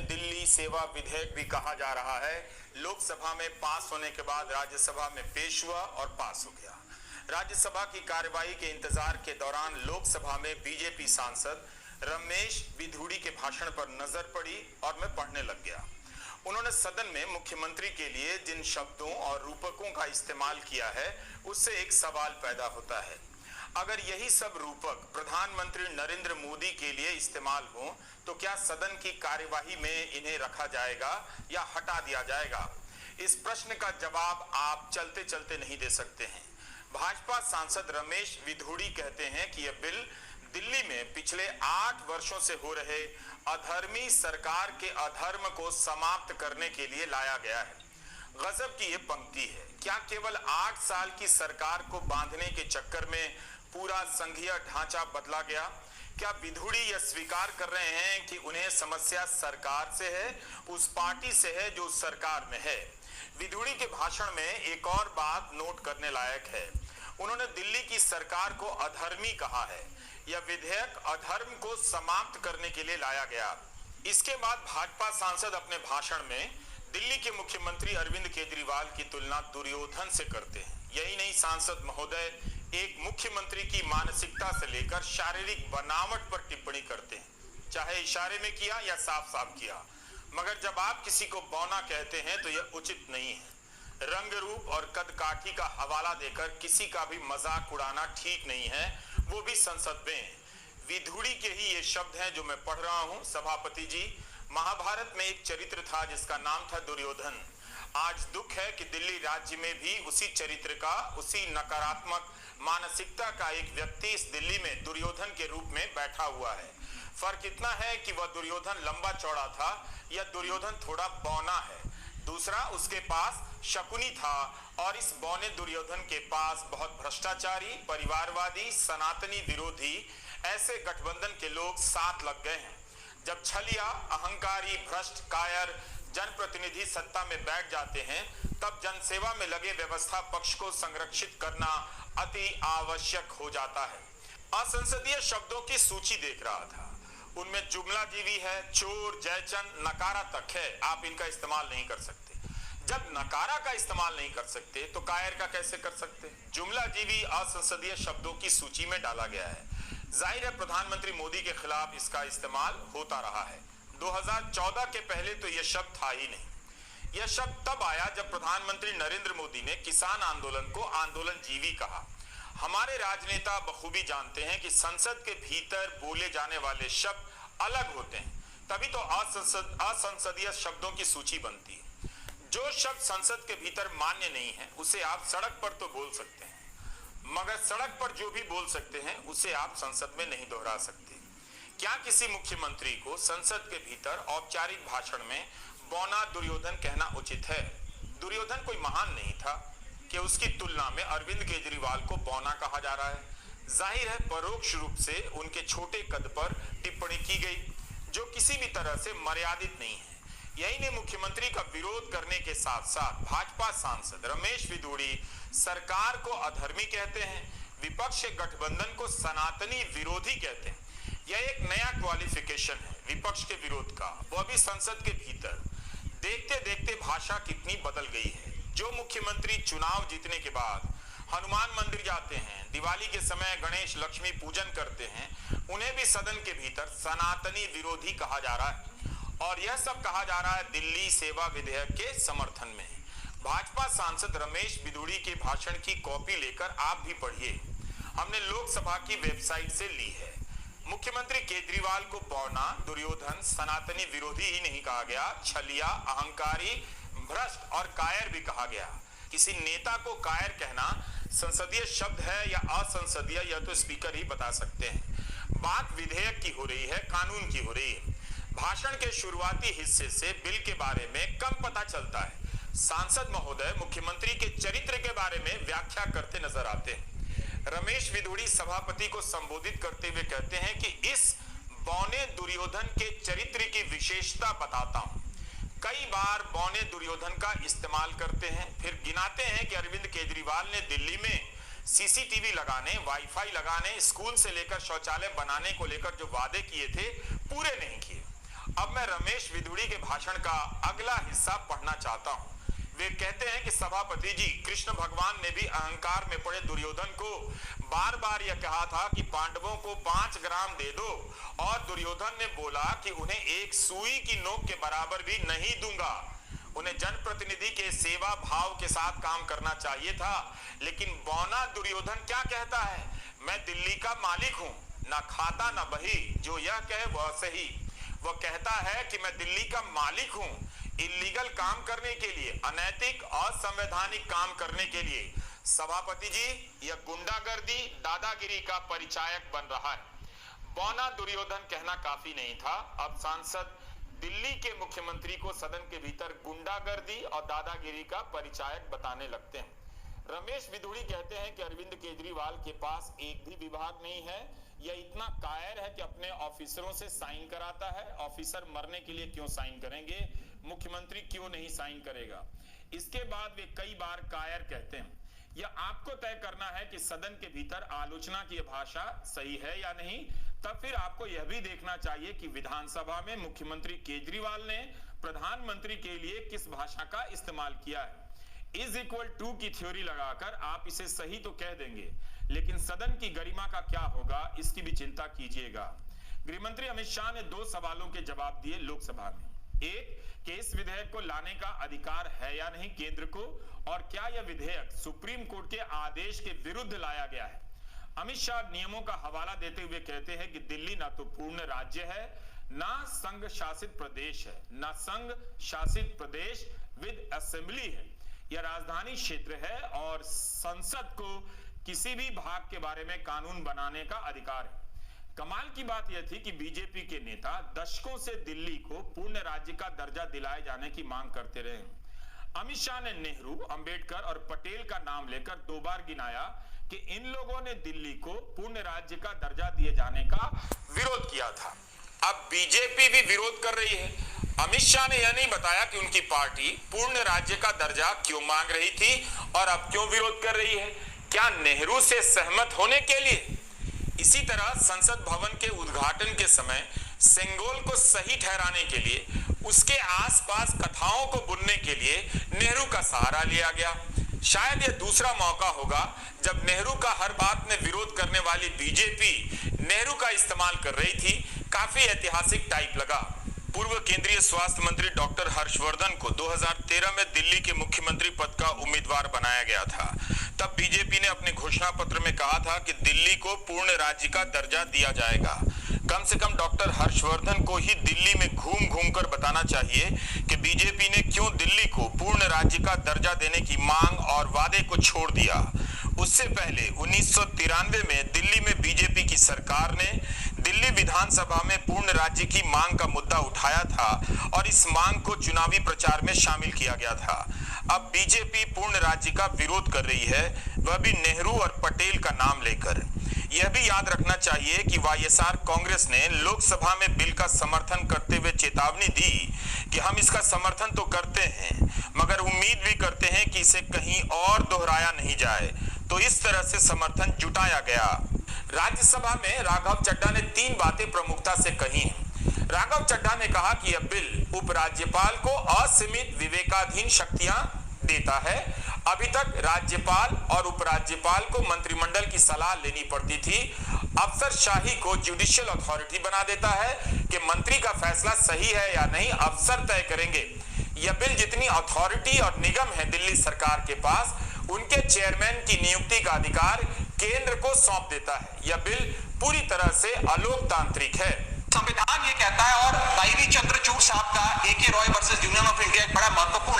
दिल्ली सेवा विधेयक भी कहा जा रहा है। लोकसभा में पास होने के बाद राज्यसभा में पेश हुआ और पास हो गया। राज्यसभा की कार्यवाही के इंतजार के दौरान लोकसभा में बीजेपी सांसद रमेश बिधूड़ी के भाषण पर नजर पड़ी और मैं पढ़ने लग गया। उन्होंने सदन में मुख्यमंत्री के लिए जिन शब्दों और रूपकों का इस्तेमाल किया है, उससे एक सवाल पैदा होता है। अगर यही सब रूपक प्रधानमंत्री नरेंद्र मोदी के लिए इस्तेमाल हो तो क्या सदन की कार्यवाही में इन्हें रखा जाएगा या हटा दिया जाएगा? इस प्रश्न का जवाब आप चलते चलते नहीं दे सकते हैं। भाजपा सांसद रमेश बिधूड़ी कहते हैं कि यह बिल दिल्ली में पिछले 8 वर्षों से हो रहे अधर्मी सरकार के अधर्म को समाप्त करने के लिए लाया गया है। गजब की यह पंक्ति है। क्या केवल 8 साल की सरकार को बांधने के चक्कर में पूरा संघीय ढांचा बदला गया? क्या बिधूड़ी यह स्वीकार कर रहे हैं कि उन्हें समस्या सरकार से है, उस पार्टी से है जो सरकार में है? बिधूड़ी के भाषण में एक और बात नोट करने लायक है। उन्होंने दिल्ली की सरकार को अधर्मी कहा है। यह विधेयक अधर्म को समाप्त करने के लिए लाया गया। इसके बाद भाजपा सांसद अपने भाषण में दिल्ली के मुख्यमंत्री अरविंद केजरीवाल की तुलना दुर्योधन से करते हैं। यही नहीं, सांसद महोदय एक मुख्यमंत्री की मानसिकता से लेकर शारीरिक बनावट पर टिप्पणी करते हैं, चाहे इशारे में किया या साफ साफ किया। मगर जब आप किसी को बौना कहते हैं तो यह उचित नहीं है। रंग रूप और कद काठी का हवाला देकर किसी का भी मजाक उड़ाना ठीक नहीं है, वो भी संसद में। बिधूड़ी के ही ये शब्द हैं जो मैं पढ़ रहा हूं। सभापति जी, महाभारत में एक चरित्र था जिसका नाम था दुर्योधन। आज दुख है कि दिल्ली राज्य में भी उसी चरित्र का, उसी नकारात्मक मानसिकता का एक व्यक्ति इस दिल्ली में दुर्योधन के रूप में बैठा हुआ है। फर्क इतना है कि वह दुर्योधन लंबा चौड़ा था, यह दुर्योधन थोड़ा बौना है। दूसरा, उसके पास शकुनी था और इस बौने दुर्योधन के पास बहुत भ्रष्टाचारी, परिवारवादी, सनातनी विरोधी ऐसे गठबंधन के लोग साथ लग गए हैं। जब छलिया, अहंकारी, भ्रष्ट, कायर जनप्रतिनिधि सत्ता में बैठ जाते हैं, तब जनसेवा में लगे व्यवस्था पक्ष को संरक्षित करना अति आवश्यक हो जाता है। असंसदीय शब्दों की सूची देख रहा था, उनमें जुमलाजीवी है, चोर, जयचंद, नकारा तक है। आप इनका इस्तेमाल नहीं कर सकते। जब नकारा का इस्तेमाल नहीं कर सकते तो कायर का कैसे कर सकते? जुमलाजीवी असंसदीय शब्दों की सूची में डाला गया है। जाहिर है प्रधानमंत्री मोदी के खिलाफ इसका इस्तेमाल होता रहा है। 2014 के पहले तो यह शब्द था ही नहीं। यह शब्द तब आया जब प्रधानमंत्री नरेंद्र मोदी ने किसान आंदोलन को आंदोलन जीवी कहा। हमारे राजनेता बखूबी जानते हैं कि संसद के भीतर बोले जाने वाले शब्द अलग होते हैं, तभी तो असंसदीय शब्दों की सूची बनती है। जो शब्द संसद के भीतर मान्य नहीं है उसे आप सड़क पर तो बोल सकते हैं, मगर सड़क पर जो भी बोल सकते हैं उसे आप संसद में नहीं दोहरा सकते। क्या किसी मुख्यमंत्री को संसद के भीतर औपचारिक भाषण में बौना दुर्योधन कहना उचित है? दुर्योधन कोई महान नहीं था कि उसकी तुलना में अरविंद केजरीवाल को बौना कहा जा रहा है। जाहिर है परोक्ष रूप से उनके छोटे कद पर टिप्पणी की गई जो किसी भी तरह से मर्यादित नहीं है। यही ने मुख्यमंत्री का विरोध करने के साथ साथ भाजपा सांसद रमेश बिधूड़ी सरकार को अधर्मी कहते हैं, विपक्ष के गठबंधन को सनातनी विरोधी कहते हैं। यह एक नया क्वालिफिकेशन है विपक्ष के विरोध का, वह भी संसद के भीतर। देखते देखते भाषा कितनी बदल गई है। जो मुख्यमंत्री चुनाव जीतने के बाद हनुमान मंदिर जाते हैं, दिवाली के समय गणेश लक्ष्मी पूजन करते हैं, उन्हें भी सदन के भीतर सनातनी विरोधी कहा जा रहा है। और यह सब कहा जा रहा है दिल्ली सेवा विधेयक के समर्थन में। भाजपा सांसद रमेश बिधूड़ी के भाषण की कॉपी लेकर आप भी पढ़िए। हमने लोकसभा की वेबसाइट से ली है। मुख्यमंत्री केजरीवाल को बौना, दुर्योधन, सनातनी विरोधी ही नहीं कहा गया, छलिया, अहंकारी, भ्रष्ट और कायर भी कहा गया। किसी नेता को कायर कहना संसदीय शब्द है या असंसदीय, यह तो स्पीकर ही बता सकते हैं। बात विधेयक की हो रही है, कानून की हो रही है। भाषण के शुरुआती हिस्से से बिल के बारे में कम पता चलता है। सांसद महोदय मुख्यमंत्री के चरित्र के बारे में व्याख्या करते नजर आते हैं। रमेश बिधूड़ी सभापति को संबोधित करते हुए कहते हैं कि इस बौने दुर्योधन के चरित्र की विशेषता बताता हूं। कई बार बौने दुर्योधन का इस्तेमाल करते हैं, फिर गिनाते हैं कि अरविंद केजरीवाल ने दिल्ली में सीसीटीवी लगाने, वाईफाई लगाने, स्कूल से लेकर शौचालय बनाने को लेकर जो वादे किए थे पूरे नहीं किए। अब मैं रमेश विधुड़ी के भाषण का अगला हिस्सा पढ़ना चाहता हूं। वे कहते हैं कि सभापति जी, कृष्ण भगवान ने भी अहंकार में पड़े दुर्योधन को बार बार यह कहा था कि पांडवों को 5 ग्राम दे दो, और दुर्योधन ने बोला कि उन्हें एक सुई की नोक के बराबर भी नहीं दूंगा। उन्हें जनप्रतिनिधि के सेवा भाव के साथ काम करना चाहिए था, लेकिन बौना दुर्योधन क्या कहता है? मैं दिल्ली का मालिक हूं, ना खाता ना बही, जो यह कहे वह सही। वह कहता है कि मैं दिल्ली का मालिक हूं, इलीगल काम करने के लिए, अनैतिक और असंवैधानिक काम करने के लिए। सभापति जी, यह गुंडागर्दी, दादागिरी का परिचायक बन रहा है। बौना दुर्योधन कहना काफी नहीं था, अब सांसद दिल्ली के मुख्यमंत्री को सदन के भीतर गुंडागर्दी और दादागिरी का परिचायक बताने लगते हैं। रमेश विधुड़ी कहते हैं कि अरविंद केजरीवाल के पास एक भी विभाग नहीं है। यह इतना कायर है कि अपने ऑफिसरों से साइन कराता है। ऑफिसर मरने के लिए क्यों साइन करेंगे? मुख्यमंत्री क्यों नहीं साइन करेगा? इसके बाद वे कई बार कायर कहते हैं। यह आपको तय करना है कि सदन के भीतर आलोचना की भाषा सही है या नहीं। तब फिर आपको यह भी देखना चाहिए कि विधानसभा में मुख्यमंत्री केजरीवाल ने प्रधानमंत्री के लिए किस भाषा का इस्तेमाल किया है। इज इक्वल टू की थ्योरी लगाकर आप इसे सही तो कह देंगे, लेकिन सदन की गरिमा का क्या होगा, इसकी भी चिंता कीजिएगा। गृहमंत्री अमित शाह ने 2 सवालों के जवाब दिए लोकसभा में। एक, कि इस विधेयक को लाने का अधिकार है या नहीं केंद्र को, और क्या यह विधेयक सुप्रीम कोर्ट के आदेश के विरुद्ध लाया गया है। अमित शाह नियमों का हवाला देते हुए कहते हैं कि दिल्ली ना तो पूर्ण राज्य है, ना संघ शासित प्रदेश है, ना संघ शासित प्रदेश विद असेंबली है। यह राजधानी क्षेत्र है और संसद को किसी भी भाग के बारे में कानून बनाने का अधिकार है। कमाल की बात यह थी कि बीजेपी के नेता दशकों से दिल्ली को पूर्ण राज्य का दर्जा दिलाए जाने की मांग करते रहे। अमित शाह ने नेहरू, अंबेडकर और पटेल का नाम लेकर 2 बार गिनाया कि इन लोगों ने दिल्ली को पूर्ण राज्य का दर्जा दिए जाने का विरोध किया था। अब बीजेपी भी विरोध कर रही है। अमित शाह ने यह नहीं बताया कि उनकी पार्टी पूर्ण राज्य का दर्जा क्यों मांग रही थी और अब क्यों विरोध कर रही है। क्या नेहरू से सहमत होने के लिए? इसी तरह संसद भवन के उद्घाटन के समय सेंगोल को सही ठहराने के लिए, उसके आसपास कथाओं को बुनने के लिए नेहरू का सहारा लिया गया। शायद यह दूसरा मौका होगा जब नेहरू का हर बात में विरोध करने वाली बीजेपी नेहरू का इस्तेमाल कर रही थी। काफी ऐतिहासिक टाइप लगा। पूर्व केंद्रीय स्वास्थ्य मंत्री डॉक्टर हर्षवर्धन को 2013 में दिल्ली के मुख्यमंत्री पद का उम्मीदवार बनाया गया था। तब बीजेपी ने अपने घोषणा पत्र में कहा था कि दिल्ली को पूर्ण राज्य का दर्जा दिया जाएगा। कम से कम डॉक्टर हर्षवर्धन को ही दिल्ली में घूम घूम कर बताना चाहिए कि बीजेपी ने क्यों दिल्ली को पूर्ण राज्य का दर्जा देने की मांग और वादे को छोड़ दिया। उससे पहले 1993 में दिल्ली में बीजेपी की सरकार ने दिल्ली विधानसभा में पूर्ण राज्य की मांग का मुद्दा उठाया था और इस मांग को चुनावी प्रचार में शामिल किया गया था। अब बीजेपी पूर्ण राज्य का विरोध कर रही है, वह भी नेहरू और पटेल का नाम लेकर। यह भी याद रखना चाहिए कि वाईएसआर कांग्रेस ने लोकसभा में बिल का समर्थन करते हुए चेतावनी दी कि हम इसका समर्थन तो करते हैं, मगर उम्मीद भी करते हैं कि इसे कहीं और दोहराया नहीं जाए। तो इस तरह से समर्थन जुटाया गया। राज्यसभा में राघव चड्ढा ने 3 बातें प्रमुखता से कही हैं। राघव चड्ढा ने कहा कि यह बिल उपराज्यपाल को असीमित विवेकाधीन शक्तियां देता है। अभी तक राज्यपाल और उपराज्यपाल को मंत्रिमंडल की सलाह लेनी पड़ती थी। अफसरशाही को जुडिशियल अथॉरिटी बना देता है कि मंत्री का फैसला सही है या नहीं अफसर तय करेंगे। यह बिल जितनी अथॉरिटी और निगम है दिल्ली सरकार के पास, उनके चेयरमैन की नियुक्ति का अधिकार केंद्र को सौंप देता है। यह बिल पूरी तरह से अलोकतांत्रिक है। संविधान ये कहता है, और भाई चंद्रचूड़ साहब का AK Roy versus union of India एक बड़ा महत्वपूर्ण